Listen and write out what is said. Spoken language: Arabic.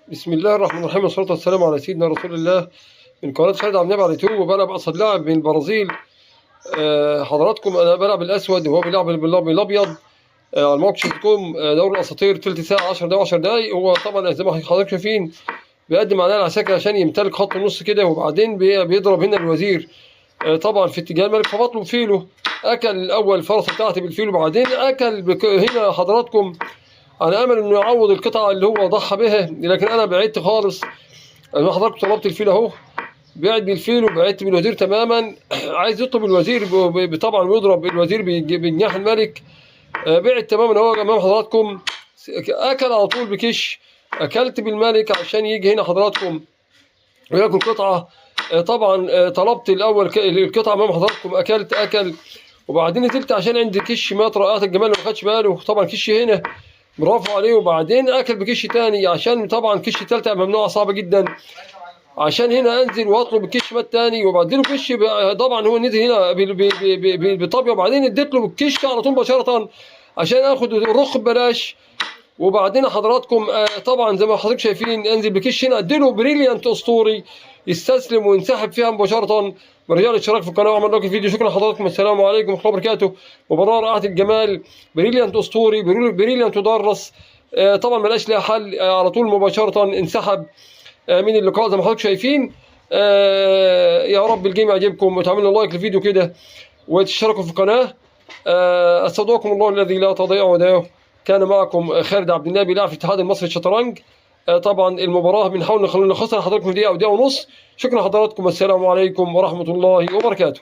بسم الله الرحمن الرحيم، والصلاة والسلام على سيدنا رسول الله. من قناة خالد عبد النبي على اليوتيوب. وبلعب أصل لاعب من البرازيل. حضراتكم أنا بلعب الأسود وهو بيلعب بالأبيض. على الموقع شفتكم دوري الأساطير تلت ساعة 10 دقايق 10 دقايق. هو طبعا زي ما حضراتكم شايفين بيقدم علينا العساكر عشان يمتلك خط النص كده، وبعدين بيضرب هنا الوزير طبعا في اتجاه الملك، فبطلب فيلو. أكل الأول الفرصة بتاعتي بالفيلو، بعدين أكل هنا حضراتكم على امل انه يعوض القطعه اللي هو ضحى بها، لكن انا بعدت خالص. انا حضرتك طلبت الفيل اهو، بعد بالفيل وبعدت بالوزير تماما. عايز يطلب الوزير طبعا ويضرب الوزير بجناح الملك. بعد تماما اهو امام حضراتكم. اكل على طول بكش، اكلت بالملك عشان يجي هنا حضراتكم وياكل قطعه. طبعا طلبت الاول القطعه امام حضراتكم، اكل وبعدين نزلت عشان عندي كش مات رائعه الجمال ما خدش باله. طبعا كش هنا برافو عليه، وبعدين اكل بكش تاني عشان طبعا كش تالتة ممنوعه صعبه جدا، عشان هنا انزل واطلب الكش مات تاني وبعدين له كش. طبعا هو نزل هنا بطابيه، وبعدين اديت له الكش على طول مباشره عشان اخد الرخ ببلاش. وبعدين حضراتكم طبعا زي ما حضرتك شايفين انزل بكش هنا اديله بريليانت اسطوري، يستسلم وينسحب فيها مباشره. برجع الاشتراك في القناه وعمل لكم الفيديو. شكرا لحضراتكم، السلام عليكم ورحمه الله وبركاته. مباراه رائعه الجمال، بريليانت اسطوري، بريليانت مدرس. طبعا ملاش لها حل، على طول مباشره انسحب من اللقاء زي ما حضراتكم شايفين. يا رب الجيم يعجبكم وتعملوا لايك للفيديو كده وتشتركوا في القناه. استودعكم الله الذي لا تضيع ودائعه. كان معكم خالد عبد النبي لاعب في الاتحاد المصري للشطرنج. طبعا المباراه بنحاول نخلص لحضراتكم في دقيقه او دقيقه ونص. شكرا لحضراتكم، السلام عليكم ورحمه الله وبركاته.